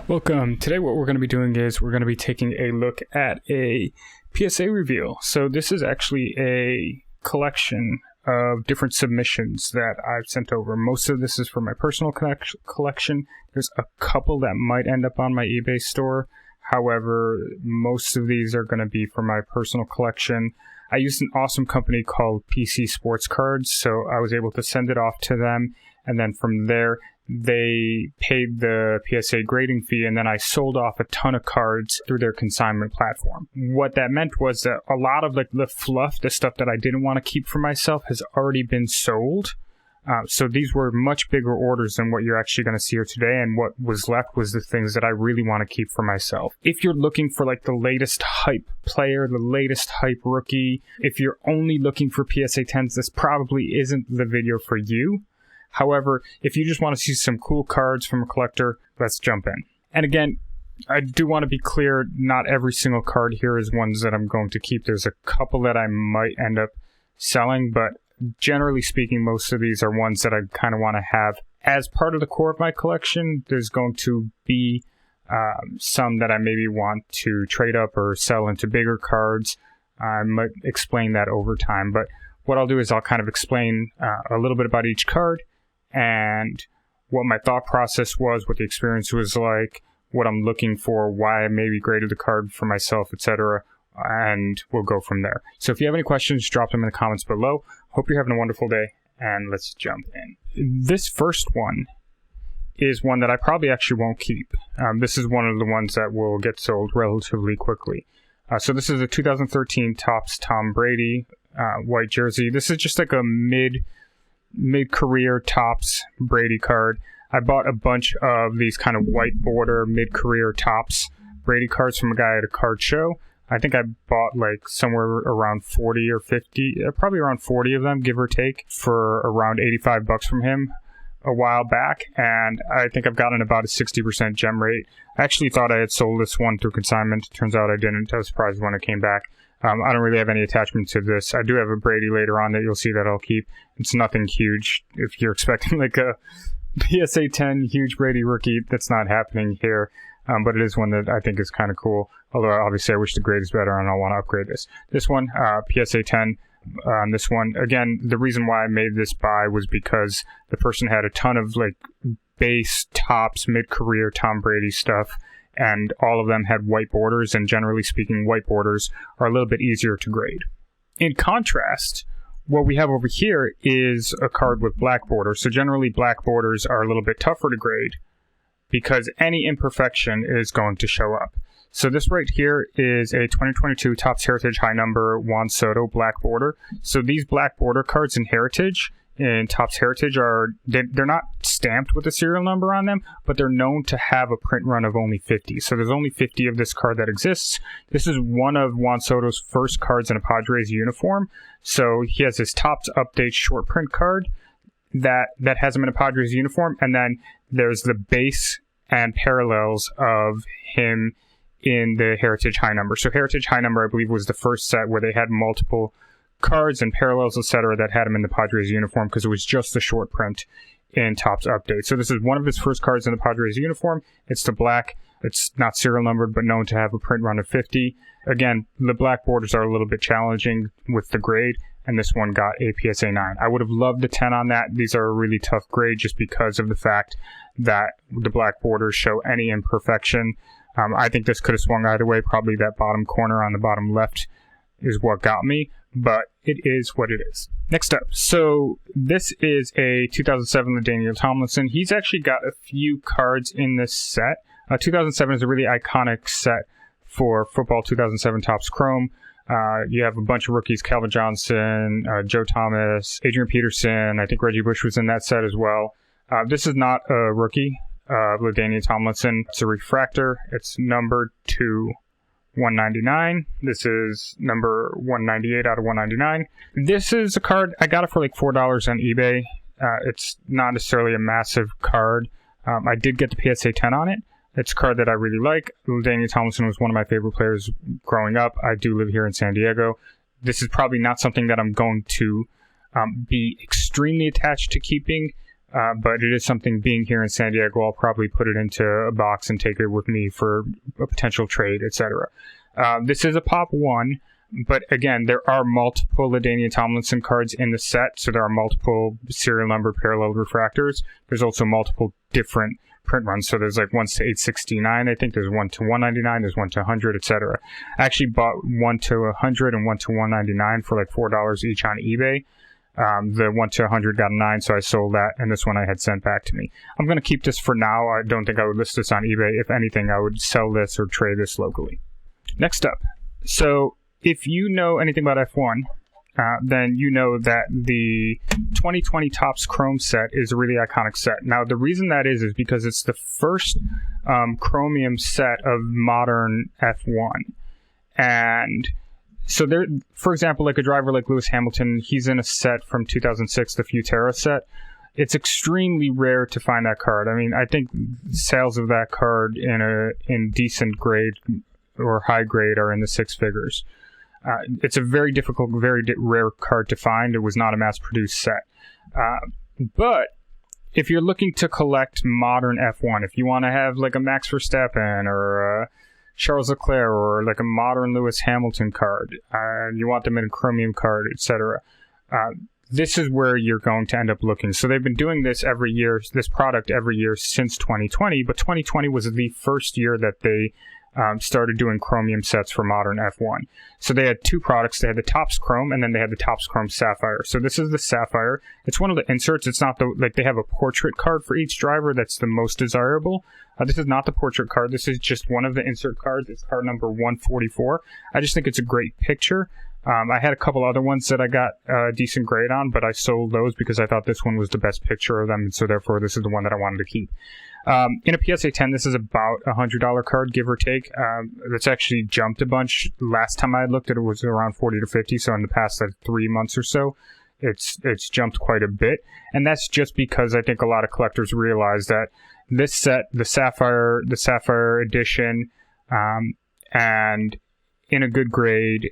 Welcome. Today what we're going to be doing is we're going to be taking a look at a PSA reveal. So this is actually a collection of different submissions that I've sent over. Most of this is for my personal collection. There's a couple that might end up on my eBay store. However, most of these are going to be for my personal collection. I used an awesome company called PSA sportscards, so I was able to send it off to them, and then from there they paid the PSA grading fee, and then I sold off a ton of cards through their consignment platform. What that meant was that a lot of the fluff, the stuff that I didn't want to keep for myself, has already been sold. So these were much bigger orders than what you're actually going to see here today, and what was left was the things that I really want to keep for myself. If you're looking for the latest hype player, the latest hype rookie, if you're only looking for PSA 10s, this probably isn't the video for you. However, if you just want to see some cool cards from a collector, let's jump in. And again, I do want to be clear, not every single card here is ones that I'm going to keep. There's a couple that I might end up selling, but generally speaking, most of these are ones that I kind of want to have as part of the core of my collection. There's going to be some that I maybe want to trade up or sell into bigger cards. I might explain that over time, but what I'll do is I'll kind of explain a little bit about each card and what my thought process was, what the experience was like, what I'm looking for, why I maybe graded the card for myself, etc., and we'll go from there. So if you have any questions, drop them in the comments below. Hope you're having a wonderful day, and let's jump in. This first one is one that I probably actually won't keep. This is one of the ones that will get sold relatively quickly. So this is a 2013 Topps Tom Brady white jersey. This is just like a mid-career Topps Brady card. I bought a bunch of these kind of white border mid-career Topps Brady cards from a guy at a card show. I think I bought somewhere around 40 or 50, probably around 40 of them, give or take, for around $85 from him a while back, and I think I've gotten about a 60% gem rate. I actually thought I had sold this one through consignment. Turns out I didn't. I was surprised when it came back. I don't really have any attachment to this. I do have a Brady later on that you'll see that I'll keep. It's nothing huge. If you're expecting a PSA 10 huge Brady rookie, that's not happening here. But it is one that I think is kind of cool. Although obviously I wish the grade is better and I want to upgrade this. This one, PSA 10. This one, again, the reason why I made this buy was because the person had a ton of base Topps mid-career Tom Brady stuff, and all of them had white borders, and generally speaking, white borders are a little bit easier to grade. In contrast, what we have over here is a card with black borders. So generally black borders are a little bit tougher to grade because any imperfection is going to show up. So this right here is a 2022 Topps Heritage High Number Juan Soto black border. So these black border cards in Heritage, in Topps Heritage, they're not stamped with a serial number on them, but they're known to have a print run of only 50. So there's only 50 of this card that exists. This is one of Juan Soto's first cards in a Padres uniform. So he has his Topps Update short print card that has him in a Padres uniform, and then there's the base and parallels of him in the Heritage High Number. So Heritage High Number, I believe, was the first set where they had multiple cards and parallels, etc., that had him in the Padres uniform because it was just the short print in Topps Update. So this is one of his first cards in the Padres uniform. It's the black. It's not serial numbered, but known to have a print run of 50. Again, the black borders are a little bit challenging with the grade, and this one got a PSA 9. I would have loved the 10 on that. These are a really tough grade just because of the fact that the black borders show any imperfection. I think this could have swung either way. Probably that bottom corner on the bottom left is what got me, but it is what it is. Next up, so this is a 2007 LaDainian Tomlinson. He's actually got a few cards in this set. 2007 is a really iconic set for football. 2007 Topps Chrome. You have a bunch of rookies: Calvin Johnson, Joe Thomas, Adrian Peterson. I think Reggie Bush was in that set as well. This is not a rookie. LaDainian Tomlinson. It's a refractor. It's numbered to 199. This is number 198 out of 199. This is a card, I got it for $4 on eBay. It's not necessarily a massive card. I did get the PSA 10 on it. It's a card that I really like. LaDainian Tomlinson was one of my favorite players growing up. I do live here in San Diego. This is probably not something that I'm going to be extremely attached to keeping, but it is something, being here in San Diego, I'll probably put it into a box and take it with me for a potential trade, etc. This is a Pop 1, but again, there are multiple LaDainian Tomlinson cards in the set, so there are multiple serial number parallel refractors. There's also multiple different print runs, so there's like 1 to 869, I think, there's 1 to 199, there's 1 to 100, etc. I actually bought 1 to 100 and 1 to 199 for like $4 each on eBay. The 1 to 100 got a 9, so I sold that, and this one I had sent back to me. I'm going to keep this for now. I don't think I would list this on eBay. If anything, I would sell this or trade this locally. Next up, so if you know anything about F1, then you know that the 2020 Topps Chrome set is a really iconic set. Now, the reason that is because it's the first chromium set of modern F1. And so there, for example, like a driver like Lewis Hamilton, he's in a set from 2006, the Futera set. It's extremely rare to find that card. I mean, I think sales of that card in decent grade or high grade are in the 6 figures. It's a very difficult, very rare card to find. It was not a mass-produced set. But if you're looking to collect modern F1, if you want to have like a Max Verstappen or a Charles Leclerc or like a modern Lewis Hamilton card, and you want them in a chromium card, etc., this is where you're going to end up looking. So they've been doing this every year, this product every year since 2020, but 2020 was the first year that they started doing chromium sets for modern F1. So they had 2 products. They had the Topps Chrome, and then they had the Topps Chrome Sapphire. So this is the Sapphire. It's one of the inserts. It's not like they have a portrait card for each driver that's the most desirable. This is not the portrait card. This is just one of the insert cards. It's card number 144. I just think it's a great picture. I had a couple other ones that I got a decent grade on, but I sold those because I thought this one was the best picture of them, and so therefore this is the one that I wanted to keep. In a PSA 10, this is about a $100 card, give or take. That's actually jumped a bunch. Last time I looked at it was around 40 to 50, so in the past 3 months or so, it's jumped quite a bit. And that's just because I think a lot of collectors realize that this set, the Sapphire edition, and in a good grade,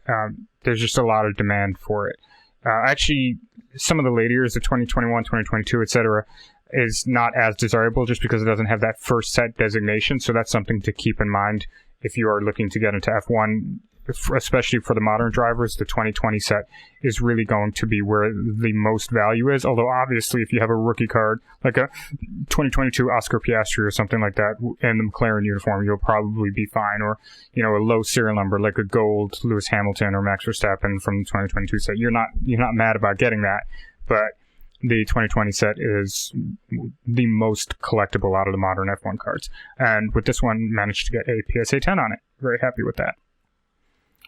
there's just a lot of demand for it. Actually, some of the later years, the 2021, 2022, etc., is not as desirable just because it doesn't have that first set designation. So that's something to keep in mind if you are looking to get into F1, especially for the modern drivers. The 2020 set is really going to be where the most value is. Although obviously if you have a rookie card, like a 2022 Oscar Piastri or something like that in the McLaren uniform, you'll probably be fine. Or, you know, a low serial number like a gold Lewis Hamilton or Max Verstappen from the 2022 set. You're not mad about getting that, but the 2020 set is the most collectible out of the modern F1 cards. And with this one, managed to get a PSA 10 on it. Very happy with that.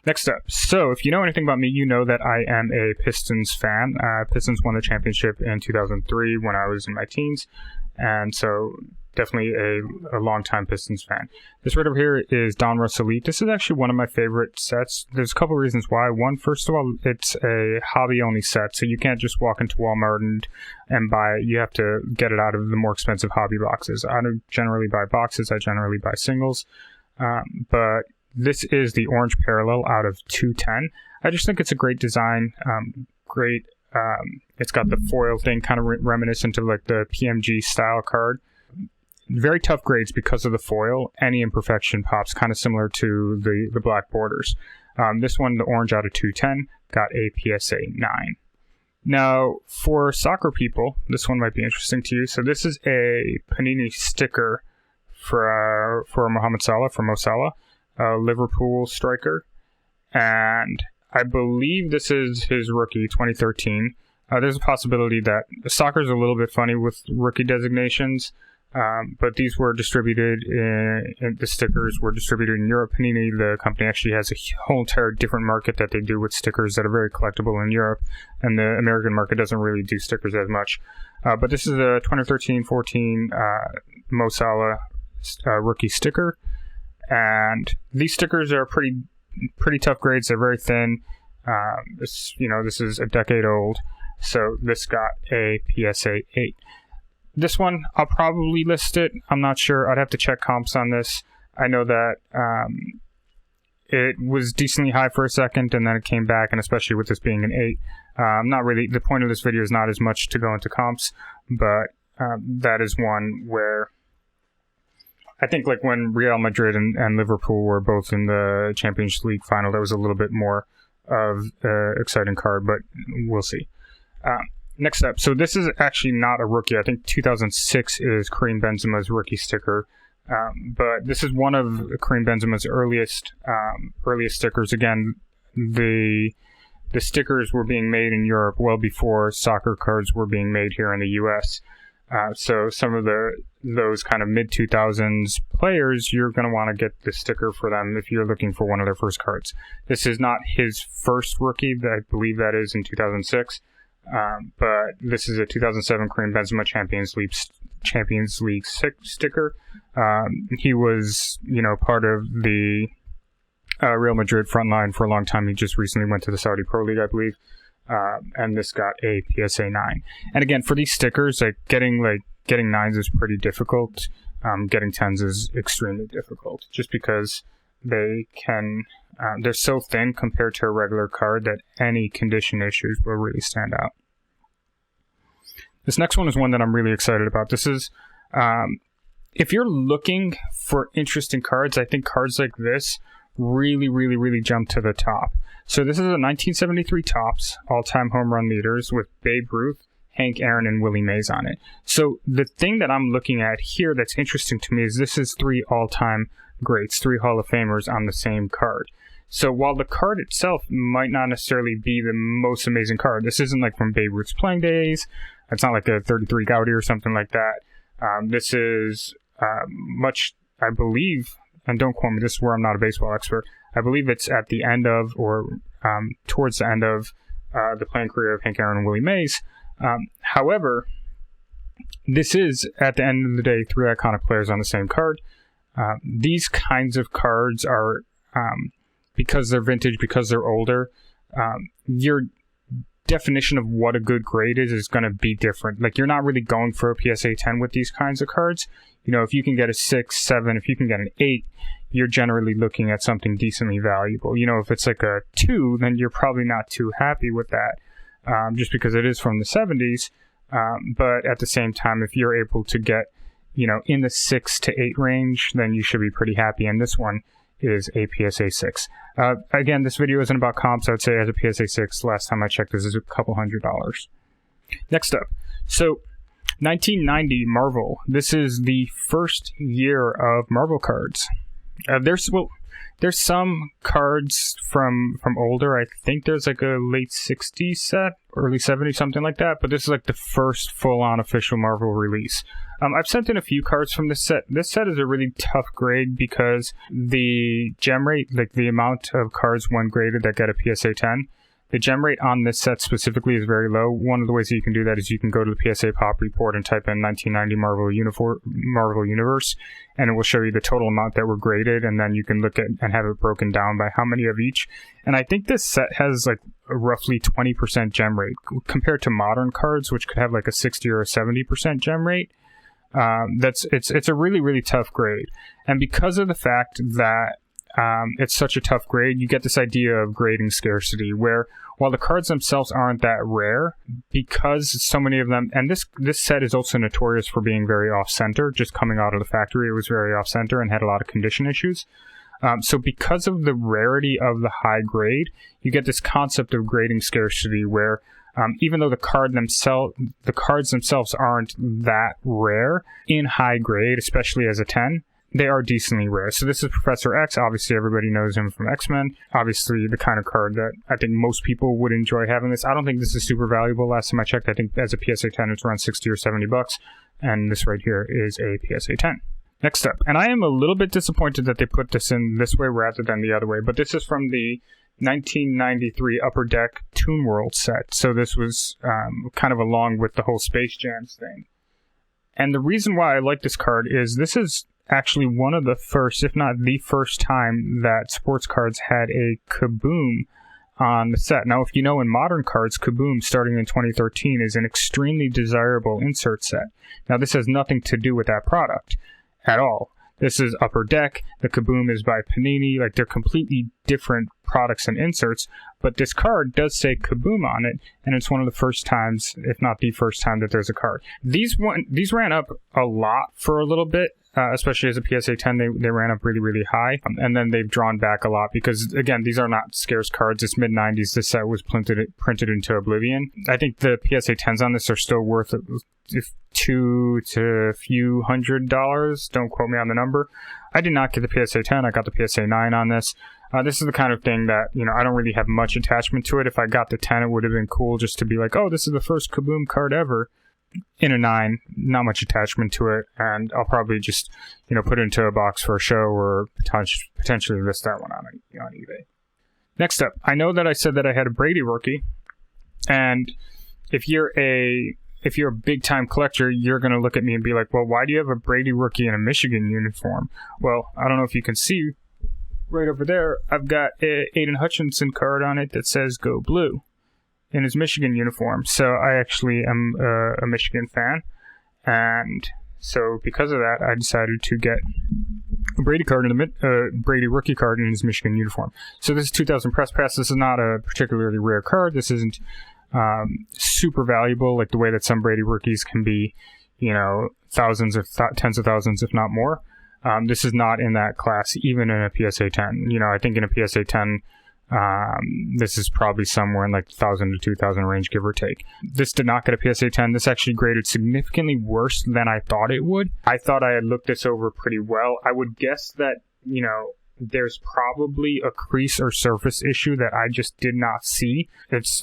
Next up. So, if you know anything about me, you know that I am a Pistons fan. Pistons won the championship in 2003 when I was in my teens. And so, definitely a long-time Pistons fan. This right over here is Donruss Elite. This is actually one of my favorite sets. There's a couple reasons why. One, first of all, it's a hobby-only set, so you can't just walk into Walmart and buy it. You have to get it out of the more expensive hobby boxes. I don't generally buy boxes. I generally buy singles. But this is the orange parallel out of 210. I just think it's a great design. Great. It's got the foil thing, kind of reminiscent of like the PMG style card. Very tough grades because of the foil. Any imperfection pops, kind of similar to the black borders. This one, the orange out of 210, got a PSA 9. Now, for soccer people, this one might be interesting to you. So this is a Panini sticker for Mohamed Salah, for Mo Salah, Liverpool striker. And I believe this is his rookie, 2013. There's a possibility that soccer's a little bit funny with rookie designations. But these were distributed the stickers were distributed in Europe. Panini, the company, actually has a whole entire different market that they do with stickers that are very collectible in Europe, and the American market doesn't really do stickers as much. But this is a 2013-14 Mo Salah rookie sticker, and these stickers are pretty tough grades. They're very thin. This is a decade old, so this got a PSA 8. This one, I'll probably list it. I'm not sure. I'd have to check comps on this. I know that it was decently high for a second, and then it came back, and especially with this being an 8. Not really. The point of this video is not as much to go into comps, but that is one where I think like when Real Madrid and Liverpool were both in the Champions League final, that was a little bit more of an exciting card, but we'll see. Next up, so this is actually not a rookie. I think 2006 is Karim Benzema's rookie sticker, but this is one of Karim Benzema's earliest stickers. Again, the stickers were being made in Europe well before soccer cards were being made here in the U.S. So some of those kind of mid-2000s players, you're going to want to get the sticker for them if you're looking for one of their first cards. This is not his first rookie. I believe that is in 2006. But this is a 2007 Karim Benzema Champions League sticker. He was, part of the Real Madrid front line for a long time. He just recently went to the Saudi Pro League, I believe. And this got a PSA 9. And again, for these stickers, getting 9s is pretty difficult. Getting 10s is extremely difficult, just because they're so thin compared to a regular card that any condition issues will really stand out. This next one is one that I'm really excited about. This is, if you're looking for interesting cards, I think cards like this really, really, really jump to the top. So this is a 1973 Topps all-time home run leaders with Babe Ruth, Hank Aaron, and Willie Mays on it. So the thing that I'm looking at here that's interesting to me is this is 3 all-time greats, 3 Hall of Famers on the same card. So while the card itself might not necessarily be the most amazing card, this isn't like from Babe Ruth's playing days. It's not like a 33 Gaudy or something like that. This is much, I believe, and don't quote me, this is where I'm not a baseball expert, I believe it's at the end of, or towards the end of the playing career of Hank Aaron and Willie Mays. However, this is, at the end of the day, 3 iconic players on the same card. These kinds of cards are, because they're vintage, because they're older, your definition of what a good grade is going to be different. Like, you're not really going for a PSA 10 with these kinds of cards. If you can get a 6, 7, if you can get an 8, you're generally looking at something decently valuable. If it's like a 2, then you're probably not too happy with that, just because it is from the 70s. But at the same time, if you're able to get, in the 6 to 8 range, then you should be pretty happy. And this one is a PSA 6. Again, this video isn't about comps. I would say as a PSA 6, last time I checked, this is a couple $100. Next up, so 1990 Marvel. This is the first year of Marvel cards. There's some cards from older. I think there's like a late 60s set, early 70s, something like that. But this is like the first full-on official Marvel release. I've sent in a few cards from this set. This set is a really tough grade because the gem rate, like the amount of cards one graded that get a PSA 10, the gem rate on this set specifically is very low. One of the ways that you can do that is you can go to the PSA Pop Report and type in 1990 Marvel Universe, and it will show you the total amount that were graded, and then you can look at and have it broken down by how many of each. And I think this set has like a roughly 20% gem rate compared to modern cards, which could have like a 60 or a 70% gem rate. It's a really, really tough grade. And because of the fact that it's such a tough grade, you get this idea of grading scarcity, where while the cards themselves aren't that rare, because so many of them, and this set is also notorious for being very off-center. Just coming out of the factory, it was very off-center and had a lot of condition issues. So because of the rarity of the high grade, you get this concept of grading scarcity, where even though the cards themselves aren't that rare in high grade, especially as a 10, they are decently rare. So this is Professor X. Obviously, everybody knows him from X-Men. Obviously, the kind of card that I think most people would enjoy having this. I don't think this is super valuable. Last time I checked, I think as a PSA 10, it's around 60 or 70 bucks. And this right here is a PSA 10. Next up, and I am a little bit disappointed that they put this in this way rather than the other way, but this is from the 1993 Upper Deck Toon World set. So this was kind of along with the whole Space Jams thing. And the reason why I like this card is this is actually one of the first, if not the first time, that sports cards had a Kaboom on the set. Now, if you know, in modern cards, Kaboom, starting in 2013, is an extremely desirable insert set. Now, this has nothing to do with that product at all. This is Upper Deck. The Kaboom is by Panini. Like, they're completely different products and inserts, but this card does say Kaboom on it, and it's one of the first times, if not the first time, that there's a card. These ran up a lot for a little bit, especially as a PSA 10. They ran up really, really high, and then they've drawn back a lot because, again, these are not scarce cards. It's mid-90s. This set was printed into oblivion. I think the PSA 10s on this are still worth $200 to a few $100. Don't quote me on the number. I did not get the PSA 10. I got the PSA 9 on this. This is the kind of thing that, I don't really have much attachment to it. If I got the 10, it would have been cool just to be like, oh, this is the first Kaboom card ever. In a 9, not much attachment to it, and I'll probably just, put it into a box for a show or potentially list that one on eBay. Next up, I know that I said that I had a Brady rookie, and if you're a big-time collector, you're going to look at me and be like, well, why do you have a Brady rookie in a Michigan uniform? Well, I don't know if you can see right over there, I've got a Aiden Hutchinson card on it that says Go Blue in his Michigan uniform. So I actually am a Michigan fan, and so because of that, I decided to get a Brady card Brady rookie card in his Michigan uniform. So this is 2000 press pass. This is not a particularly rare card. This isn't super valuable like the way that some Brady rookies can be, thousands of tens of thousands, if not more. This is not in that class, even in a PSA 10. I think in a PSA 10, this is probably somewhere in like 1,000 to 2,000 range, give or take. This did not get a PSA 10. This actually graded significantly worse than I thought it would. I thought I had looked this over pretty well. I would guess that, there's probably a crease or surface issue that I just did not see.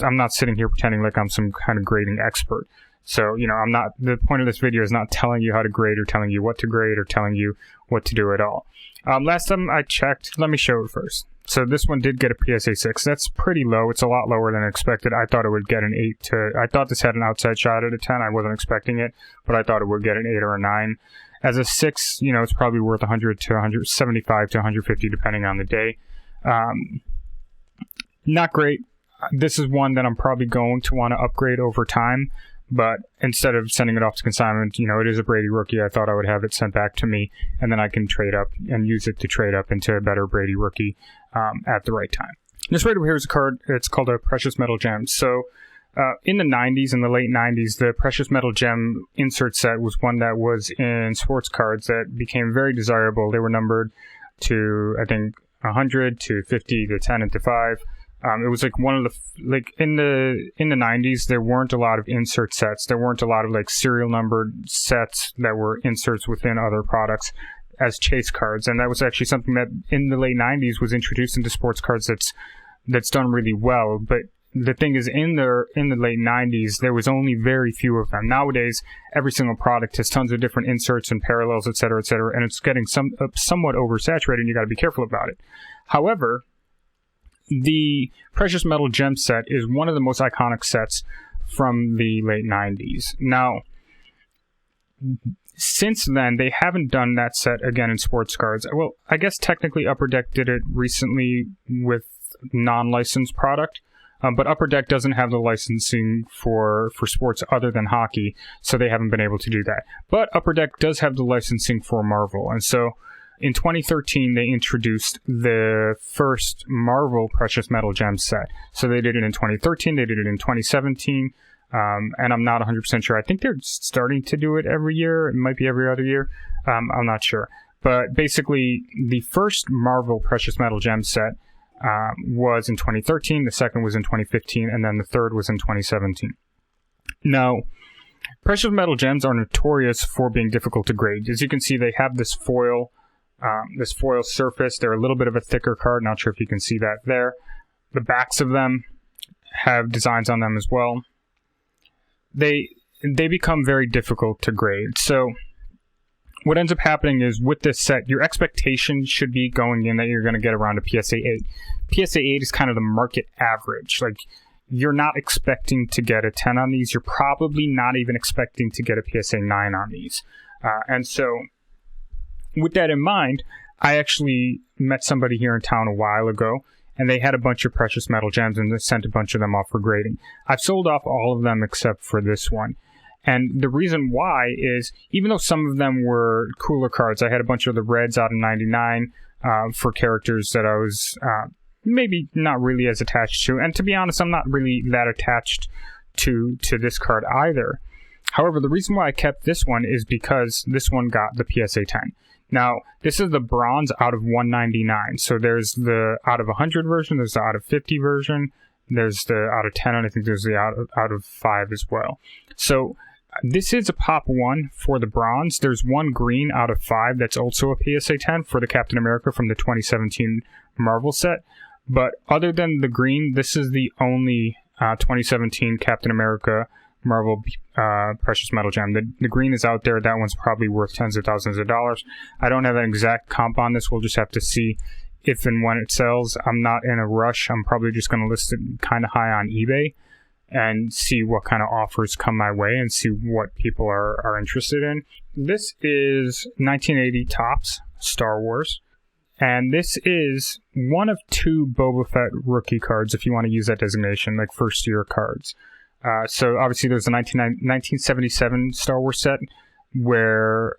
I'm not sitting here pretending like I'm some kind of grading expert. So, the point of this video is not telling you how to grade or telling you what to grade or telling you what to do at all. Last time I checked, let me show it first. So this one did get a PSA 6. That's pretty low. It's a lot lower than expected. I thought it would get an 8 I thought this had an outside shot at a 10. I wasn't expecting it, but I thought it would get an 8 or a 9. As a 6, it's probably worth 100 to 175 to 150 depending on the day. Not great. This is one that I'm probably going to want to upgrade over time. But instead of sending it off to consignment, it is a Brady rookie. I thought I would have it sent back to me, and then I can trade up and use it to trade up into a better Brady rookie at the right time. This right over here is a card. It's called a Precious Metal Gem. So in the 90s, in the late 90s, the Precious Metal Gem insert set was one that was in sports cards that became very desirable. They were numbered to, I think, 100 to 50 to 10 and to 5. It was like one of the in the 90s, there weren't a lot of insert sets. There weren't a lot of like serial numbered sets that were inserts within other products as chase cards, and that was actually something that in the late 90s was introduced into sports cards that's done really well. But the thing is, in the late 90s, there was only very few of them. Nowadays, every single product has tons of different inserts and parallels, et cetera, and it's getting somewhat oversaturated, and you got to be careful about it. However, the Precious Metal Gem set is one of the most iconic sets from the late 90s. Now, since then, they haven't done that set again in sports cards. Well, I guess technically Upper Deck did it recently with non-licensed product, but Upper Deck doesn't have the licensing for sports other than hockey, so they haven't been able to do that. But Upper Deck does have the licensing for Marvel, and so in 2013, they introduced the first Marvel Precious Metal Gem set. So they did it in 2013, they did it in 2017, and I'm not 100% sure. I think they're starting to do it every year. It might be every other year. I'm not sure. But basically, the first Marvel Precious Metal Gem set was in 2013, the second was in 2015, and then the third was in 2017. Now, Precious Metal Gems are notorious for being difficult to grade. As you can see, they have this foil surface. They're a little bit of a thicker card. Not sure if you can see that there. The backs of them have designs on them as well. They become very difficult to grade. So what ends up happening is with this set, your expectation should be going in that you're going to get around a PSA 8. PSA 8 is kind of the market average. Like, you're not expecting to get a 10 on these. You're probably not even expecting to get a PSA 9 on these. And so with that in mind, I actually met somebody here in town a while ago, and they had a bunch of Precious Metal Gems, and they sent a bunch of them off for grading. I've sold off all of them except for this one. And the reason why is, even though some of them were cooler cards, I had a bunch of the reds out of 99 for characters that I was maybe not really as attached to. And to be honest, I'm not really that attached to this card either. However, the reason why I kept this one is because this one got the PSA 10. Now, this is the bronze out of 199. So there's the out of 100 version, there's the out of 50 version, there's the out of 10, and I think there's the out of 5 as well. So this is a pop 1 for the bronze. There's one green out of 5 that's also a PSA 10 for the Captain America from the 2017 Marvel set. But other than the green, this is the only 2017 Captain America Marvel Precious Metal Gem. The green is out there. That one's probably worth tens of thousands of dollars. I don't have an exact comp on this. We'll just have to see if and when it sells. I'm not in a rush. I'm probably just going to list it kind of high on eBay and see what kind of offers come my way and see what people are interested in. This is 1980 Topps Star Wars. And this is one of 2 Boba Fett rookie cards, if you want to use that designation, like first-year cards. So obviously there's the 1977 Star Wars set where,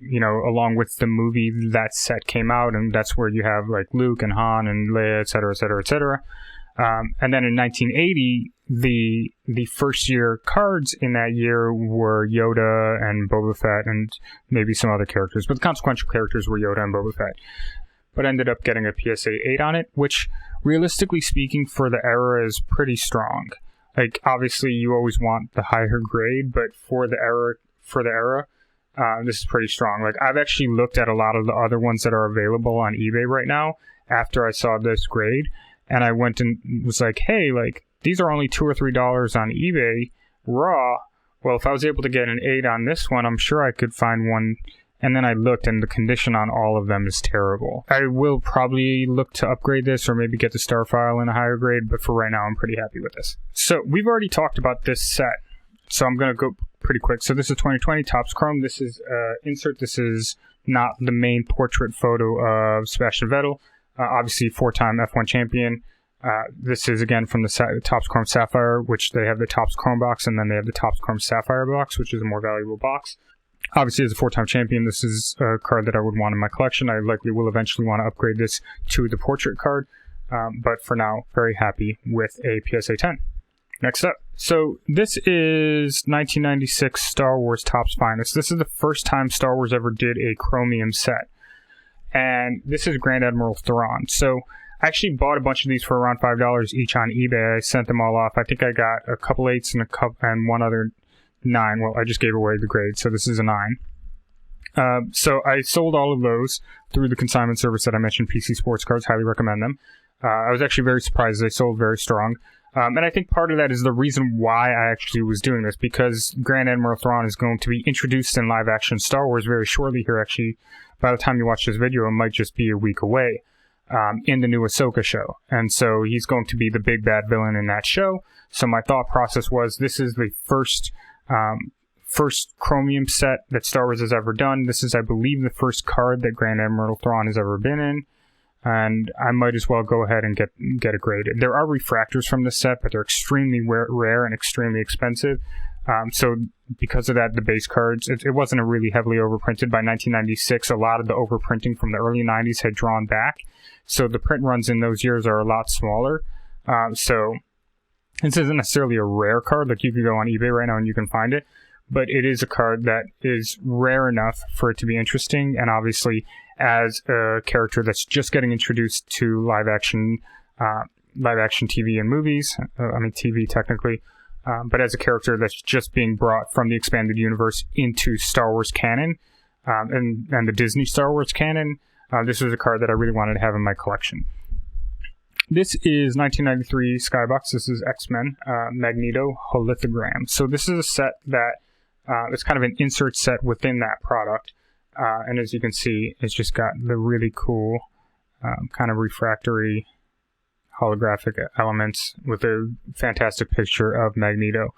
along with the movie, that set came out, and that's where you have like Luke and Han and Leia, et cetera, et cetera, et cetera. And then in 1980, the first year cards in that year were Yoda and Boba Fett and maybe some other characters, but the consequential characters were Yoda and Boba Fett. But ended up getting a PSA 8 on it, which realistically speaking for the era is pretty strong. Like, obviously you always want the higher grade, but for the era, this is pretty strong. Like, I've actually looked at a lot of the other ones that are available on eBay right now after I saw this grade, and I went and was like, hey, like, these are only $2 or $3 on eBay raw. Well, if I was able to get an 8 on this one, I'm sure I could find one. And then I looked, and the condition on all of them is terrible. I will probably look to upgrade this or maybe get the star file in a higher grade, but for right now, I'm pretty happy with this. So we've already talked about this set, so I'm going to go pretty quick. So this is 2020 Topps Chrome. This is insert. This is not the main portrait photo of Sebastian Vettel, obviously 4-time F1 champion. This is, again, from the Topps Chrome Sapphire, which they have the Topps Chrome box, and then they have the Topps Chrome Sapphire box, which is a more valuable box. Obviously, as a 4-time champion, this is a card that I would want in my collection. I likely will eventually want to upgrade this to the portrait card, but for now, very happy with a PSA 10. Next up. So this is 1996 Star Wars Topps Finest. This is the first time Star Wars ever did a chromium set. And this is Grand Admiral Thrawn. So I actually bought a bunch of these for around $5 each on eBay. I sent them all off. I think I got a couple 8s and one other 9. Well, I just gave away the grade, so this is a 9. So I sold all of those through the consignment service that I mentioned, PC Sports Cards. Highly recommend them. I was actually very surprised they sold very strong. And I think part of that is the reason why I actually was doing this, because Grand Admiral Thrawn is going to be introduced in live-action Star Wars very shortly here. Actually, by the time you watch this video, it might just be a week away, in the new Ahsoka show. And so he's going to be the big bad villain in that show. So my thought process was, this is the first chromium set that Star Wars has ever done. This is, I believe, the first card that Grand Admiral Thrawn has ever been in. And I might as well go ahead and get it graded. There are refractors from this set, but they're extremely rare and extremely expensive. So because of that, the base cards, it wasn't a really heavily overprinted. By 1996, a lot of the overprinting from the early 90s had drawn back. So the print runs in those years are a lot smaller. So this isn't necessarily a rare card. Like, you could go on eBay right now and you can find it. But it is a card that is rare enough for it to be interesting. And obviously, as a character that's just getting introduced to live action TV and movies, TV technically, but as a character that's just being brought from the expanded universe into Star Wars canon, and the Disney Star Wars canon, this was a card that I really wanted to have in my collection. This is 1993 Skybox. This is X-Men Magneto Holithogram. So this is a set that it's kind of an insert set within that product. And as you can see, it's just got the really cool kind of refractory holographic elements with a fantastic picture of Magneto.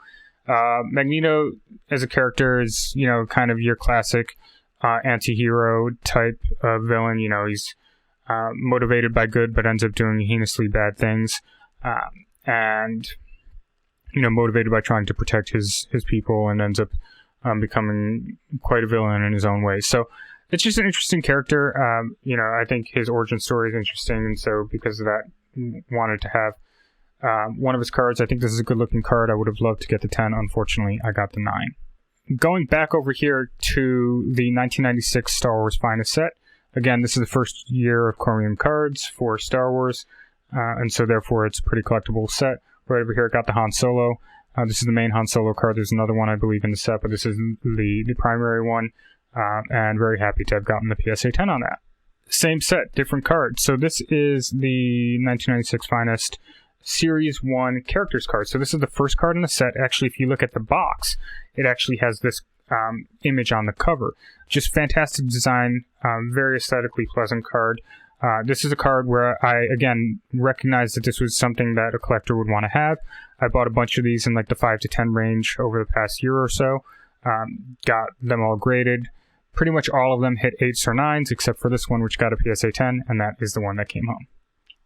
Magneto as a character is, kind of your classic anti-hero type of villain. He's motivated by good but ends up doing heinously bad things. And motivated by trying to protect his people, and ends up becoming quite a villain in his own way. So it's just an interesting character. I think his origin story is interesting, and so because of that, wanted to have one of his cards. I think this is a good looking card. I would have loved to get the 10. Unfortunately, I got the 9. Going back over here to the 1996 Star Wars Finest set. Again, this is the first year of Chromium cards for Star Wars, and so therefore it's a pretty collectible set. Right over here, I got the Han Solo. This is the main Han Solo card. There's another one, I believe, in the set, but this is the primary one, and very happy to have gotten the PSA 10 on that. Same set, different card. So this is the 1996 Finest Series 1 Characters card. So this is the first card in the set. Actually, if you look at the box, it actually has this image on the cover. Just fantastic design, very aesthetically pleasant card. This is a card where I, again, recognized that this was something that a collector would want to have. I bought a bunch of these in like the 5 to 10 range over the past year or so. Got them all graded. Pretty much all of them hit 8s or 9s, except for this one, which got a PSA 10, and that is the one that came home.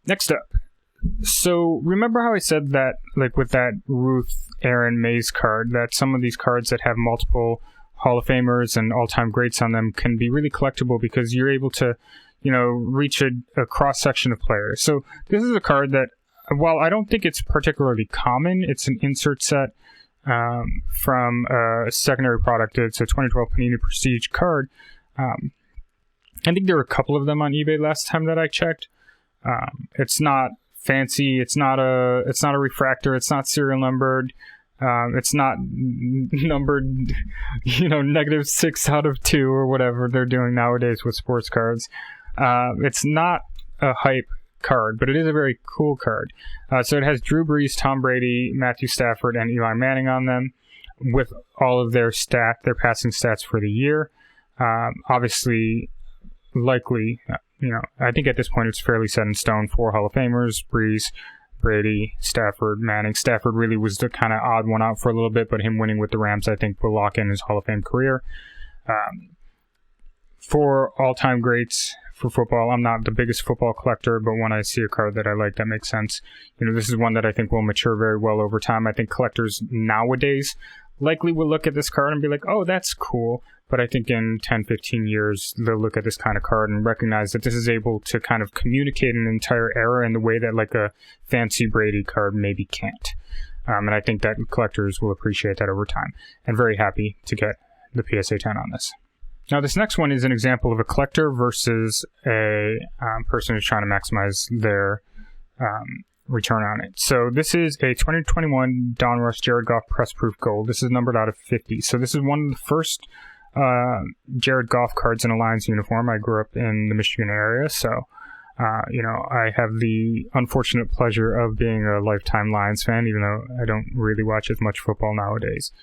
Next up. So remember how I said that, like with that Ruth Aaron Mays card, that some of these cards that have multiple Hall of Famers and all-time greats on them can be really collectible because you're able to, reach a cross-section of players. So this is a card that, while I don't think it's particularly common, it's an insert set from a secondary product. It's a 2012 Panini Prestige card. I think there were a couple of them on eBay last time that I checked. It's not fancy. It's not a refractor. It's not serial numbered. It's not numbered, -6 out of 2 or whatever they're doing nowadays with sports cards. It's not a hype card, but it is a very cool card. So it has Drew Brees, Tom Brady, Matthew Stafford, and Eli Manning on them, with all of their passing stats for the year. Obviously, likely, I think at this point it's fairly set in stone. 4 Hall of Famers: Brees, Brady, Stafford, Manning. Stafford really was the kind of odd one out for a little bit, but him winning with the Rams, I think, will lock in his Hall of Fame career. For all-time greats for football, I'm not the biggest football collector, but when I see a card that I like, that makes sense. This is one that I think will mature very well over time. I think collectors nowadays likely will look at this card and be like, oh, that's cool. But I think in 10, 15 years, they'll look at this kind of card and recognize that this is able to kind of communicate an entire era in the way that like a fancy Brady card maybe can't. And I think that collectors will appreciate that over time. And very happy to get the PSA 10 on this. Now, this next one is an example of a collector versus a person who's trying to maximize their return on it. So this is a 2021 Donruss Jared Goff Press Proof Gold. This is numbered out of 50. So this is one of the first Jared Goff cards in a Lions uniform. I grew up in the Michigan area, so I have the unfortunate pleasure of being a lifetime Lions fan, even though I don't really watch as much football nowadays.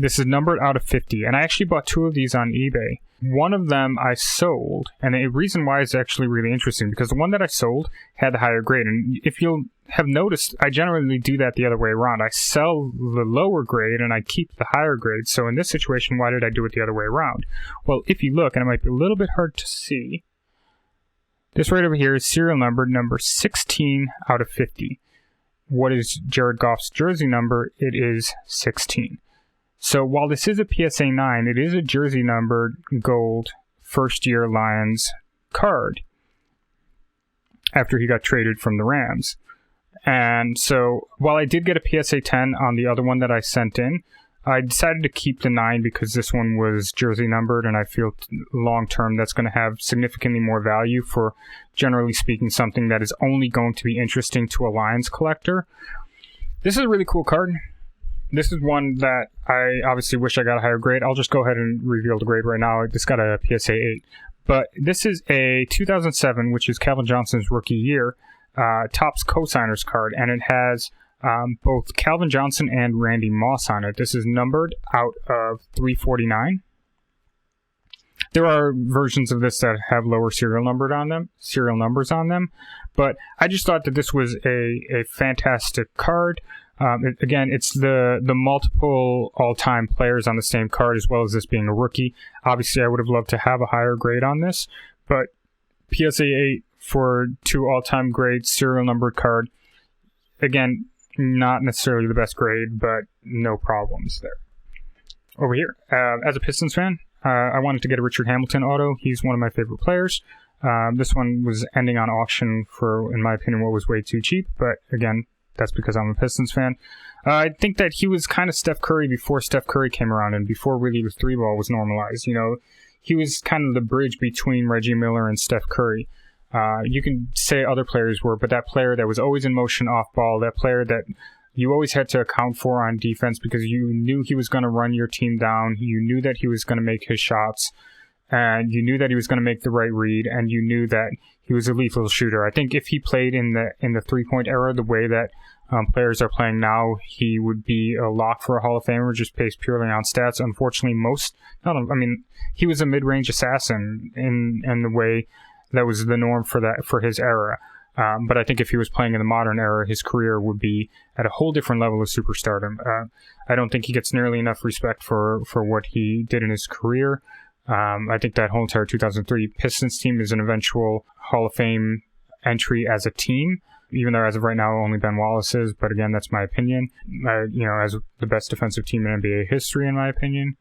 This is numbered out of 50, and I actually bought 2 of these on eBay. One of them I sold, and the reason why is actually really interesting, because the one that I sold had the higher grade, and if you'll have noticed, I generally do that the other way around. I sell the lower grade, and I keep the higher grade. So in this situation, why did I do it the other way around? Well, if you look, and it might be a little bit hard to see, this right over here is serial number 16 out of 50. What is Jared Goff's jersey number? It is 16. So while this is a PSA 9, it is a jersey numbered gold first-year Lions card after he got traded from the Rams. And so while I did get a PSA 10 on the other one that I sent in, I decided to keep the 9 because this one was jersey numbered, and I feel long-term that's going to have significantly more value for, generally speaking, something that is only going to be interesting to a Lions collector. This is a really cool card. This is one that I obviously wish I got a higher grade. I'll just go ahead and reveal the grade right now. This got a PSA 8. But this is a 2007, which is Calvin Johnson's rookie year, Topps Cosigners card, and it has both Calvin Johnson and Randy Moss on it. This is numbered out of 349. There are versions of this that have lower serial numbers on them, but I just thought that this was a fantastic card. Again, it's the multiple all-time players on the same card, as well as this being a rookie. Obviously, I would have loved to have a higher grade on this, but PSA 8 for 2 all-time grades, serial numbered card. Again, Not necessarily the best grade, but no problems there. Over here, as a Pistons fan, I wanted to get a Richard Hamilton auto. He's one of my favorite players. This one was ending on auction for, in my opinion, what was way too cheap. But again, that's because I'm a Pistons fan. I think that he was kind of Steph Curry before Steph Curry came around and before really the three ball was normalized. You know, he was kind of the bridge between Reggie Miller and Steph Curry. You can say other players were, but that player that was always in motion off ball, that player that you always had to account for on defense because you knew he was going to run your team down. You knew that he was going to make his shots, and you knew that he was going to make the right read, and you knew that he was a lethal shooter. I think if he played in the three-point era the way that players are playing now, he would be a lock for a Hall of Famer just based purely on stats. Unfortunately, he was a mid-range assassin in the way that was the norm for his era. But I think if he was playing in the modern era, his career would be at a whole different level of superstardom. I don't think he gets nearly enough respect for what he did in his career. I think that whole entire 2003 Pistons team is an eventual Hall of Fame entry as a team, even though as of right now only Ben Wallace is. But again, that's my opinion. As the best defensive team in NBA history, in my opinion.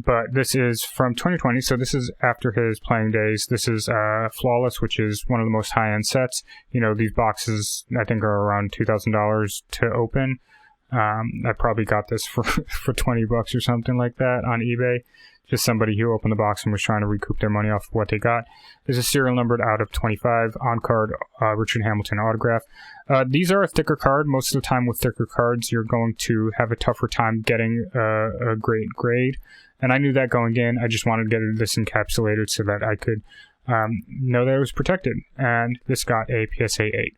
But this is from 2020, so this is after his playing days. This is Flawless, which is one of the most high-end sets. You know, these boxes, I think, are around $2,000 to open. I probably got this for $20 or something like that on eBay. Just somebody who opened the box and was trying to recoup their money off of what they got. This is serial numbered out of 25, on-card Richard Hamilton autograph. These are a thicker card. Most of the time with thicker cards, you're going to have a tougher time getting a great grade. And I knew that going in. I just wanted to get this encapsulated so that I could know that it was protected. And this got a PSA 8.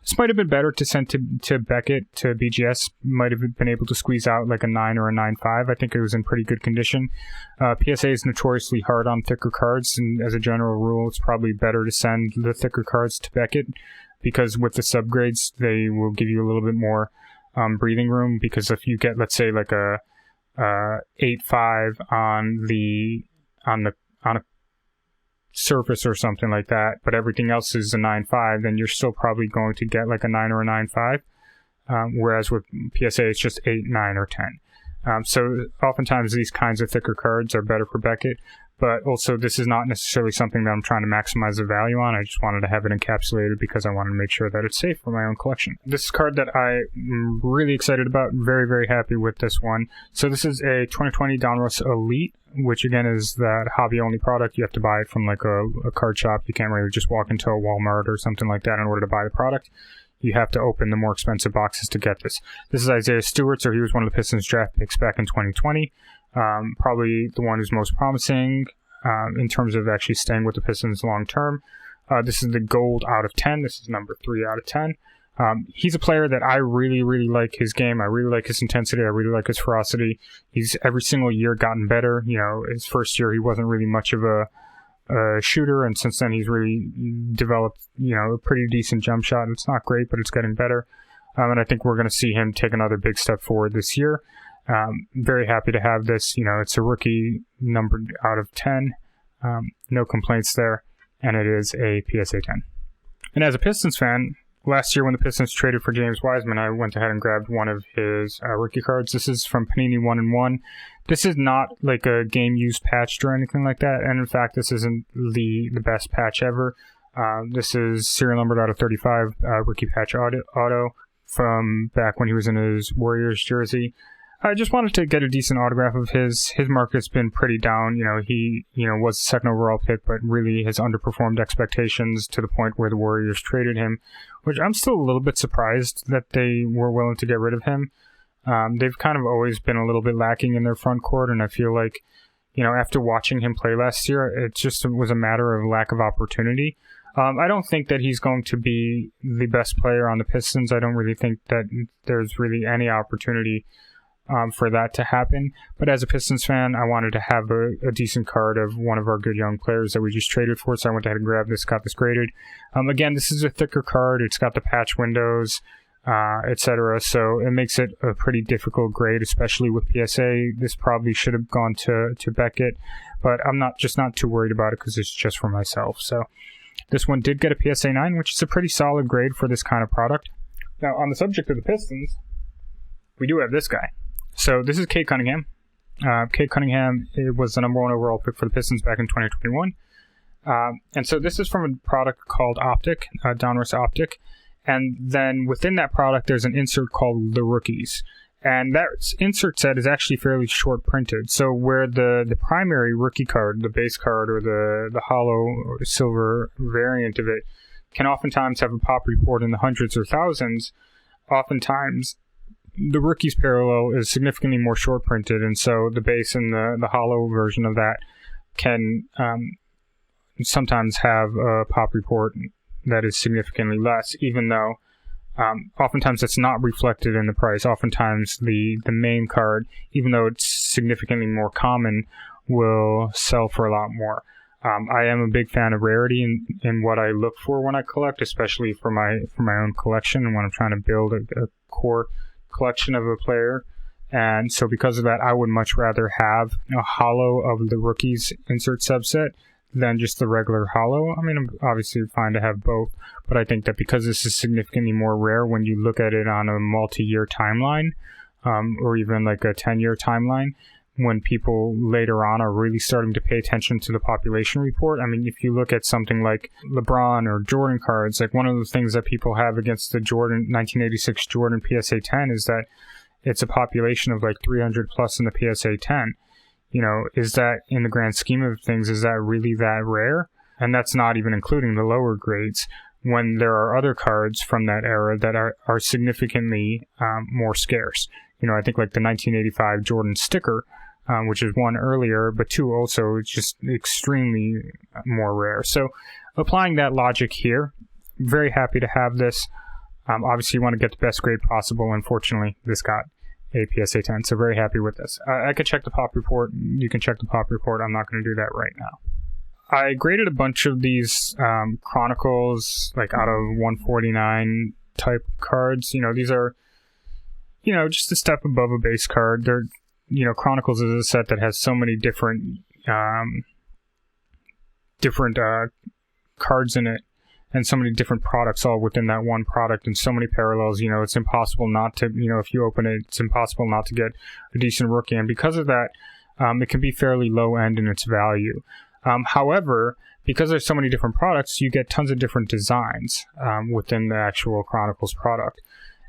This might have been better to send to Beckett, to BGS. Might have been able to squeeze out like a 9 or a 9.5. I think it was in pretty good condition. PSA is notoriously hard on thicker cards, and as a general rule, it's probably better to send the thicker cards to Beckett, because with the subgrades, they will give you a little bit more breathing room, because if you get, let's say, like a 8.5 on a surface or something like that, but everything else is a 9.5, then you're still probably going to get like a 9 or a 9.5, whereas with PSA it's just 8, 9, or 10. So oftentimes these kinds of thicker cards are better for Beckett, but also this is not necessarily something that I'm trying to maximize the value on. I just wanted to have it encapsulated because I wanted to make sure that it's safe for my own collection. This is a card that I'm really excited about. Very, very happy with this one. So this is a 2020 Donruss Elite, which again is that hobby-only product. You have to buy it from like a card shop. You can't really just walk into a Walmart or something like that in order to buy the product. You have to open the more expensive boxes to get this. This is Isaiah Stewart, so he was one of the Pistons draft picks back in 2020. Probably the one who's most promising in terms of actually staying with the Pistons long term. This is the gold out of 10. This is number 3 out of 10. He's a player that I really, really like his game. I really like his intensity. I really like his ferocity. He's every single year gotten better. You know, his first year he wasn't really much of a shooter, and since then he's really developed, a pretty decent jump shot. It's not great, but it's getting better. And I think we're going to see him take another big step forward this year. Very happy to have this. It's a rookie numbered out of 10. No complaints there. And it is a PSA 10. And as a Pistons fan, last year when the Pistons traded for James Wiseman, I went ahead and grabbed one of his rookie cards. This is from Panini 1-in-1. This is not like a game-used patch or anything like that. And in fact, this isn't the best patch ever. This is serial numbered out of 35, rookie patch auto from back when he was in his Warriors jersey. I just wanted to get a decent autograph of his. His market's been pretty down. He was the second overall pick, but really has underperformed expectations to the point where the Warriors traded him, which I'm still a little bit surprised that they were willing to get rid of him. They've kind of always been a little bit lacking in their front court, and I feel like, after watching him play last year, it just was a matter of lack of opportunity. I don't think that he's going to be the best player on the Pistons. I don't really think that there's really any opportunity for that to happen. But as a Pistons fan, I wanted to have a decent card of one of our good young players that we just traded for, so I went ahead and grabbed this, got this graded. Again, this is a thicker card. It's got the patch windows, etc. So it makes it a pretty difficult grade, especially with PSA. This probably should have gone to Beckett, but I'm not too worried about it because it's just for myself. So this one did get a PSA 9, which is a pretty solid grade for this kind of product. Now, on the subject of the Pistons, we do have this guy. So this is Cade Cunningham. Cade Cunningham was the number 1 overall pick for the Pistons back in 2021. And so this is from a product called Optic, Donruss Optic. And then within that product, there's an insert called The Rookies. And that insert set is actually fairly short printed. So where the primary rookie card, the base card, or the hollow or silver variant of it can oftentimes have a pop report in the hundreds or thousands, oftentimes the rookies parallel is significantly more short printed. And so the base and the hollow version of that can sometimes have a pop report that is significantly less, even though oftentimes it's not reflected in the price. Oftentimes the main card, even though it's significantly more common, will sell for a lot more. I am a big fan of rarity in what I look for when I collect, especially for my own collection and when I'm trying to build a core collection of a player. And so because of that, I would much rather have a hollow of the rookies insert subset than just the regular hollow. I mean, I'm obviously fine to have both, but I think that because this is significantly more rare when you look at it on a multi-year timeline, or even like a 10-year timeline, when people later on are really starting to pay attention to the population report. I mean, if you look at something like LeBron or Jordan cards, like one of the things that people have against the 1986 Jordan PSA 10 is that it's a population of like 300 plus in the PSA 10. You know, is that, in the grand scheme of things, is that really that rare? And that's not even including the lower grades, when there are other cards from that era that are significantly more scarce. You know, I think like the 1985 Jordan sticker, which is one earlier, but two also, it's just extremely more rare. So applying that logic here, very happy to have this. Obviously, you want to get the best grade possible. Unfortunately, this got a PSA 10, so very happy with this. I could check the pop report. You can check the pop report. I'm not going to do that right now. I graded a bunch of these Chronicles, like out of 149 type cards. You know, these are, you know, just a step above a base card. They're, you know, Chronicles is a set that has so many different cards in it, and so many different products all within that one product, and so many parallels. You know, it's impossible not to, you know, if you open it, it's impossible not to get a decent rookie. And because of that, it can be fairly low end in its value. However, because there's so many different products, you get tons of different designs within the actual Chronicles product.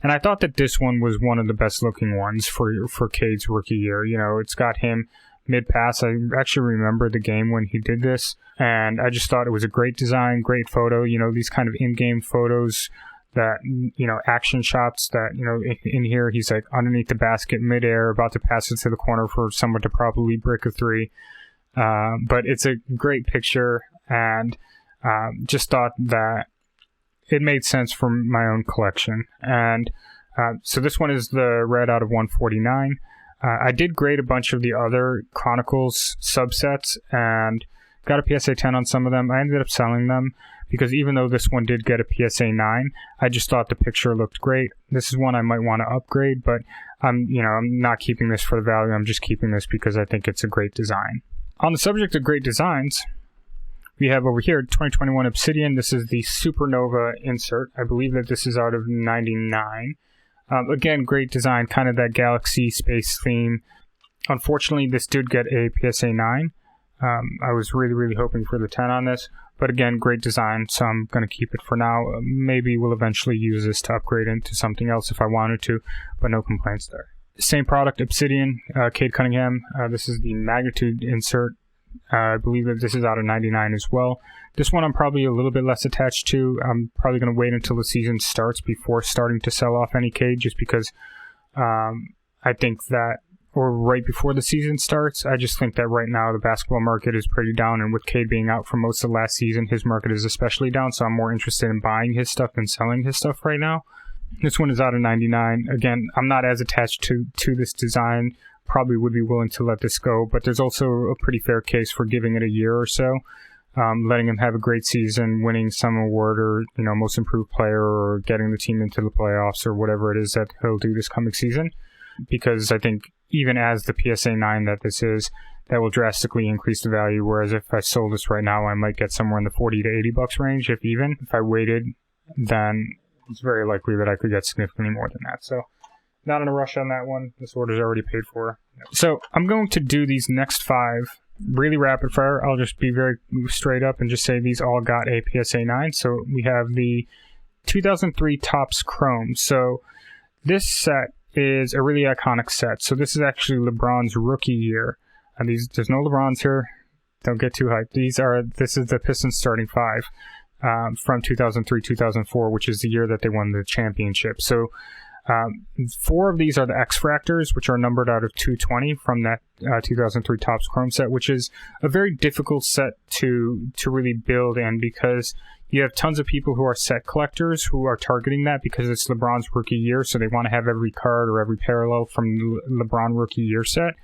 And I thought that this one was one of the best looking ones for Cade's rookie year. You know, it's got him mid-pass. I actually remember the game when he did this, and I just thought it was a great design, great photo. You know, these kind of in-game photos that, you know, action shots that, you know, in here he's like underneath the basket midair, about to pass it to the corner for someone to probably brick a three. But it's a great picture, and just thought that it made sense for my own collection. And so this one is the red out of 149. I did grade a bunch of the other Chronicles subsets and got a PSA 10 on some of them. I ended up selling them because even though this one did get a PSA 9, I just thought the picture looked great. This is one I might want to upgrade, but I'm not keeping this for the value. I'm just keeping this because I think it's a great design. On the subject of great designs, we have over here 2021 Obsidian. This is the Supernova insert. I believe that this is out of 99. Again, great design, kind of that galaxy space theme. Unfortunately, this did get a PSA 9. I was really, really hoping for the 10 on this. But again, great design, so I'm going to keep it for now. Maybe we'll eventually use this to upgrade into something else if I wanted to, but no complaints there. Same product, Obsidian, Cade Cunningham. This is the Magnitude insert. I believe that this is out of 99 as well. This one I'm probably a little bit less attached to. I'm probably going to wait until the season starts before starting to sell off any Cade, just because I think that, or right before the season starts, I just think that right now the basketball market is pretty down, and with Cade being out for most of last season, his market is especially down, so I'm more interested in buying his stuff than selling his stuff right now. This one is out of 99. Again, I'm not as attached to this design. Probably would be willing to let this go, but there's also a pretty fair case for giving it a year or so, letting him have a great season, winning some award or, you know, most improved player, or getting the team into the playoffs, or whatever it is that he'll do this coming season. Because I think even as the PSA 9 that this is, that will drastically increase the value, whereas if I sold this right now, I might get somewhere in the $40 to $80 range, if even. If I waited, then it's very likely that I could get significantly more than that. So not in a rush on that one. This order's already paid for. So I'm going to do these next 5 really rapid fire. I'll just be very straight up and just say these all got a PSA 9. So we have the 2003 Topps Chrome. So this set is a really iconic set. So this is actually LeBron's rookie year. And there's no LeBrons here. Don't get too hyped. This is the Pistons starting 5 from 2003-2004, which is the year that they won the championship. So 4 of these are the X-Fractors, which are numbered out of 220 from that 2003 Topps Chrome set, which is a very difficult set to really build in, because you have tons of people who are set collectors who are targeting that because it's LeBron's rookie year, so they want to have every card or every parallel from the LeBron rookie year set.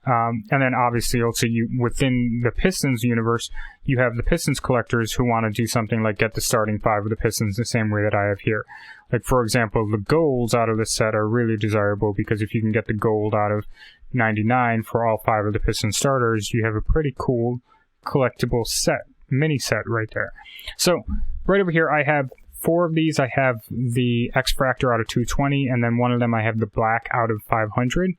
And then obviously also within the Pistons universe, you have the Pistons collectors who want to do something like get the starting 5 of the Pistons the same way that I have here. Like, for example, the golds out of this set are really desirable, because if you can get the gold out of 99 for all 5 of the Pistons starters, you have a pretty cool collectible set, mini set right there. So right over here, I have 4 of these. I have the X-Fractor out of 220, and then one of them I have the black out of 500.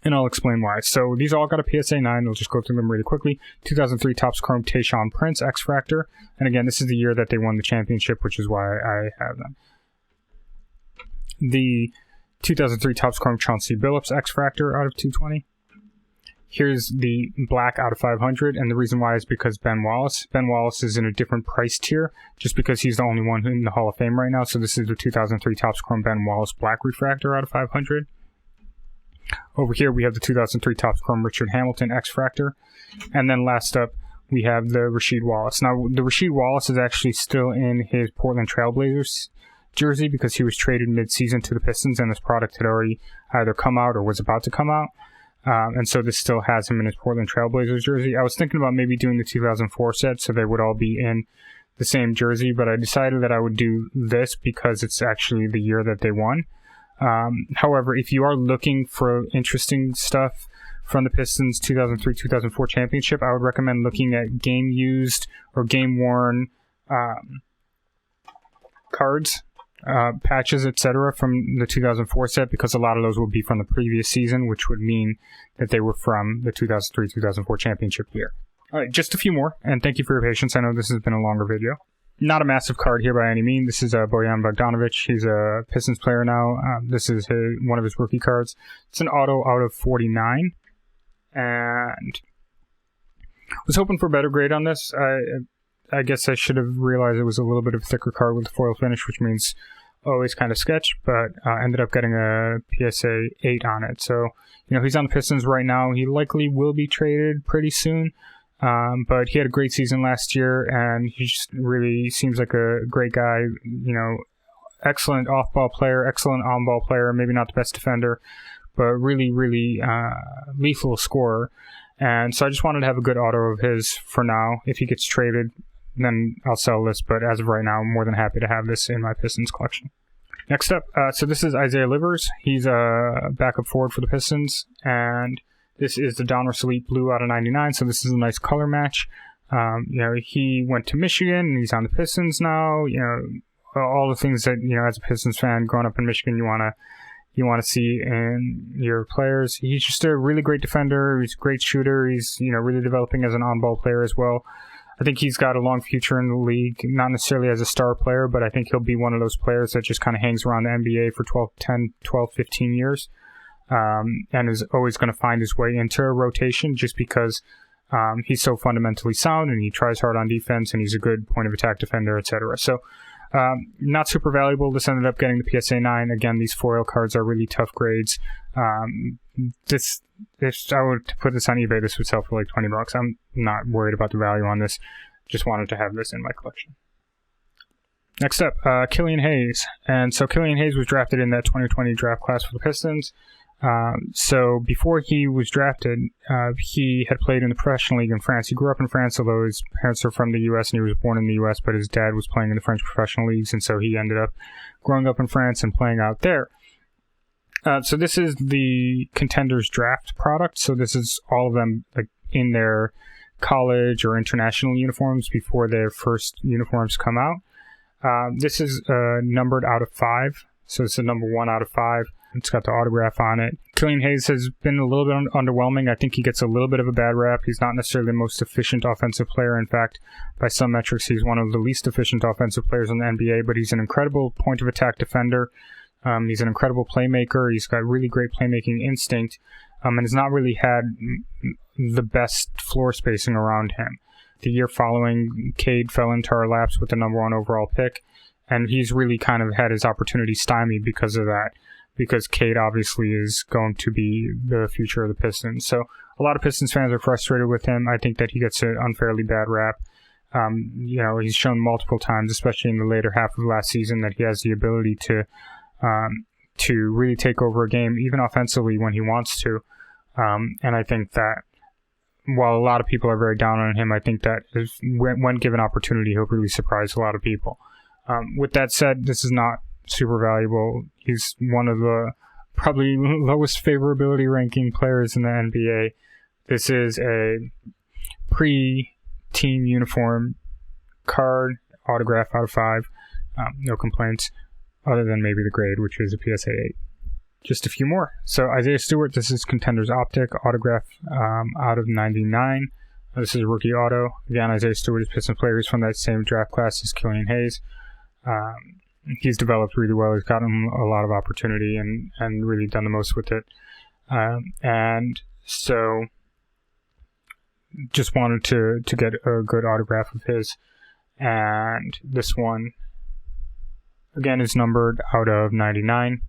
And I'll explain why. So these all got a PSA 9. I'll just go through them really quickly. 2003 Topps Chrome Tayshaun Prince X-Fractor. And again, this is the year that they won the championship, which is why I have them. The 2003 Topps Chrome Chauncey Billups X-Fractor out of 220. Here's the black out of 500. And the reason why is because Ben Wallace. Ben Wallace is in a different price tier, just because he's the only one in the Hall of Fame right now. So this is the 2003 Topps Chrome Ben Wallace Black Refractor out of 500. Over here, we have the 2003 Topps Chrome Richard Hamilton X-Fractor. And then last up, we have the Rasheed Wallace. Now, the Rasheed Wallace is actually still in his Portland Trailblazers jersey, because he was traded mid-season to the Pistons, and this product had already either come out or was about to come out. And so this still has him in his Portland Trailblazers jersey. I was thinking about maybe doing the 2004 set, so they would all be in the same jersey, but I decided that I would do this because it's actually the year that they won. However, if you are looking for interesting stuff from the Pistons 2003-2004 championship, I would recommend looking at game-used or game-worn cards, patches, etc. from the 2004 set, because a lot of those will be from the previous season, which would mean that they were from the 2003-2004 championship year. All right, just a few more, and thank you for your patience. I know this has been a longer video. Not a massive card here by any means. This is Bojan Bogdanovic. He's a Pistons player now. This is one of his rookie cards. It's an auto out of 49. And I was hoping for a better grade on this. I guess I should have realized it was a little bit of a thicker card with the foil finish, which means always kind of sketch, but ended up getting a PSA 8 on it. So, he's on the Pistons right now. He likely will be traded pretty soon. But he had a great season last year, and he just really seems like a great guy. Excellent off-ball player, excellent on-ball player, maybe not the best defender, but really, really lethal scorer. And so I just wanted to have a good auto of his for now. If he gets traded, then I'll sell this, but as of right now, I'm more than happy to have this in my Pistons collection. Next up, so this is Isaiah Livers. He's a backup forward for the Pistons, and this is the Donruss Elite Blue out of 99, so this is a nice color match. He went to Michigan, and he's on the Pistons now. All the things that, as a Pistons fan, growing up in Michigan, you want to see in your players. He's just a really great defender. He's a great shooter. He's, really developing as an on-ball player as well. I think he's got a long future in the league, not necessarily as a star player, but I think he'll be one of those players that just kind of hangs around the NBA for 12, 15 years. And is always going to find his way into a rotation, just because he's so fundamentally sound, and he tries hard on defense, and he's a good point of attack defender, etc. So not super valuable. This ended up getting the PSA 9. Again, these foil cards are really tough grades. If I were to put this on eBay, this would sell for like $20. I'm not worried about the value on this. Just wanted to have this in my collection. Next up, Killian Hayes. And so Killian Hayes was drafted in that 2020 draft class for the Pistons. So before he was drafted, he had played in the professional league in France. He grew up in France, although his parents are from the U.S. and he was born in the U.S., but his dad was playing in the French professional leagues, and so he ended up growing up in France and playing out there. So this is the Contenders draft product. So this is all of them in their college or international uniforms before their first uniforms come out. This is numbered out of 5, so it's a number 1 out of 5. It's got the autograph on it. Killian Hayes has been a little bit underwhelming. I think he gets a little bit of a bad rap. He's not necessarily the most efficient offensive player. In fact, by some metrics, he's one of the least efficient offensive players in the NBA, but he's an incredible point-of-attack defender. He's an incredible playmaker. He's got really great playmaking instinct, and has not really had the best floor spacing around him. The year following, Cade fell into our laps with the number 1 overall pick, and he's really kind of had his opportunity stymied because of that, because Cade obviously is going to be the future of the Pistons. So a lot of Pistons fans are frustrated with him. I think that he gets an unfairly bad rap. He's shown multiple times, especially in the later half of last season, that he has the ability to really take over a game, even offensively when he wants to. And I think that while a lot of people are very down on him, I think that when given opportunity, he'll really surprise a lot of people. With that said, this is not super valuable. He's one of the probably lowest favorability ranking players in the NBA. This is a pre-team uniform card, autograph out of 5. No complaints, other than maybe the grade, which is a PSA 8. Just a few more. So Isaiah Stewart, this is Contenders Optic, autograph out of 99. This is a rookie auto. Again, Isaiah Stewart is Pistons player who's from that same draft class as Killian Hayes. He's developed really well. He's gotten a lot of opportunity and really done the most with it. And so just wanted to get a good autograph of his. And this one, again, is numbered out of 99.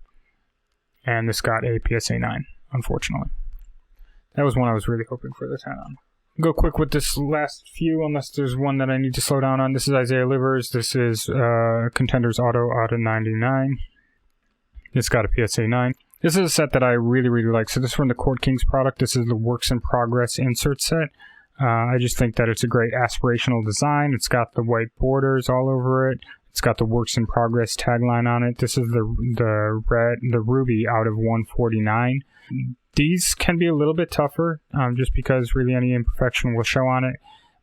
And this got a PSA 9, unfortunately. That was one I was really hoping for the 10 on. Go quick with this last few, unless there's one that I need to slow down on. This is Isaiah Livers. This is Contenders Auto out of 99. It's got a PSA 9. This is a set that I really, really like. So this is from the Court Kings product. This is the Works in Progress insert set. I just think that it's a great aspirational design. It's got the white borders all over it. It's got the Works in Progress tagline on it. This is the Ruby out of 149. These can be a little bit tougher, just because really any imperfection will show on it.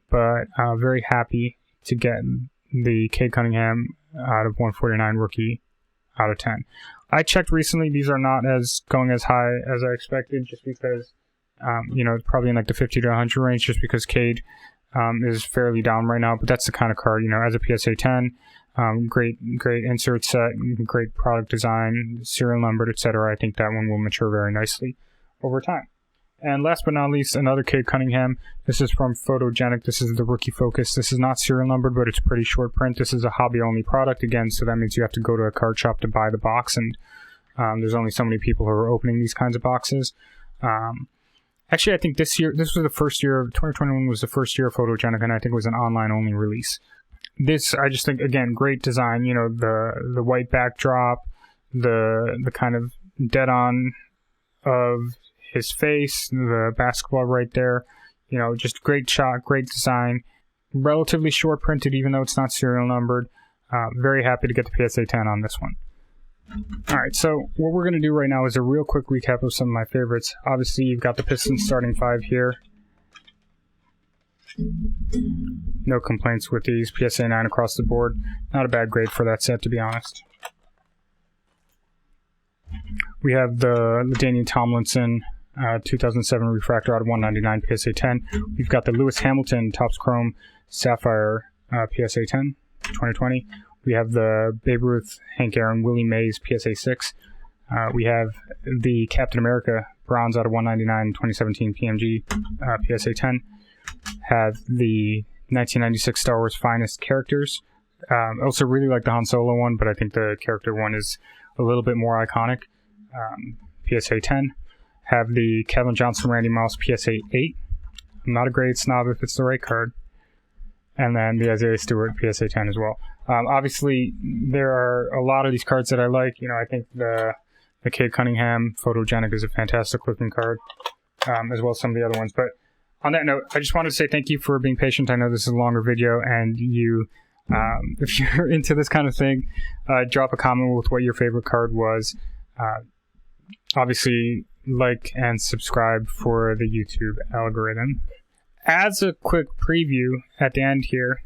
But very happy to get the Cade Cunningham out of 149 rookie out of 10. I checked recently; these are not going as high as I expected, just because probably in like the 50 to 100 range, just because Cade is fairly down right now. But that's the kind of card, as a PSA 10. Great insert set, great product design, serial numbered, etc. I think that one will mature very nicely over time. And last but not least, another Cade Cunningham. This is from Photogenic. This is the Rookie Focus. This is not serial numbered, but it's pretty short print. This is a hobby-only product, again, so that means you have to go to a card shop to buy the box, and there's only so many people who are opening these kinds of boxes. Actually, I think this was the first year, 2021 was the first year of Photogenic, and I think it was an online-only release. This, I just think, again, great design. The white backdrop, the kind of dead-on of his face, the basketball right there. Just great shot, great design. Relatively short printed, even though it's not serial numbered. Very happy to get the PSA 10 on this one. Alright, so what we're going to do right now is a real quick recap of some of my favorites. Obviously, you've got the Pistons starting 5 here. No complaints with these. PSA 9 across the board. Not a bad grade for that set, to be honest. We have the LaDainian Tomlinson 2007 Refractor out of 199 PSA 10. We've got the Lewis Hamilton Topps Chrome Sapphire PSA 10 2020. We have the Babe Ruth, Hank Aaron, Willie Mays PSA 6. We have the Captain America Bronze out of 199 2017 PMG PSA 10. Have the 1996 Star Wars Finest Characters. I also really like the Han Solo one, but I think the character one is a little bit more iconic. PSA 10. Have the Kevin Johnson Randy Moss PSA 8. I'm not a grade snob if it's the right card. And then the Isaiah Stewart PSA 10 as well. Obviously, there are a lot of these cards that I like. I think the Cade Cunningham Photogenic is a fantastic looking card, as well as some of the other ones. But on that note, I just wanted to say thank you for being patient. I know this is a longer video, and if you're into this kind of thing, drop a comment with what your favorite card was. Obviously, like and subscribe for the YouTube algorithm. As a quick preview at the end here,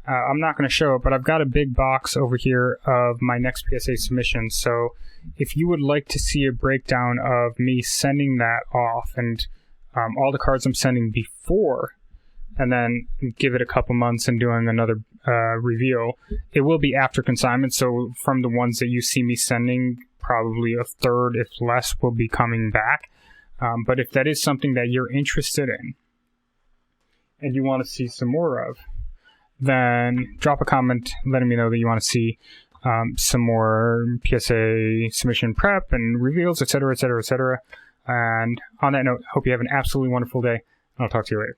I'm not going to show it, but I've got a big box over here of my next PSA submission. So if you would like to see a breakdown of me sending that off and all the cards I'm sending before, and then give it a couple months and doing another reveal, it will be after consignment. So from the ones that you see me sending, probably a third, if less, will be coming back. But if that is something that you're interested in and you want to see some more of, then drop a comment letting me know that you want to see some more PSA submission prep and reveals, etc., etc., etc. And on that note, hope you have an absolutely wonderful day. I'll talk to you later.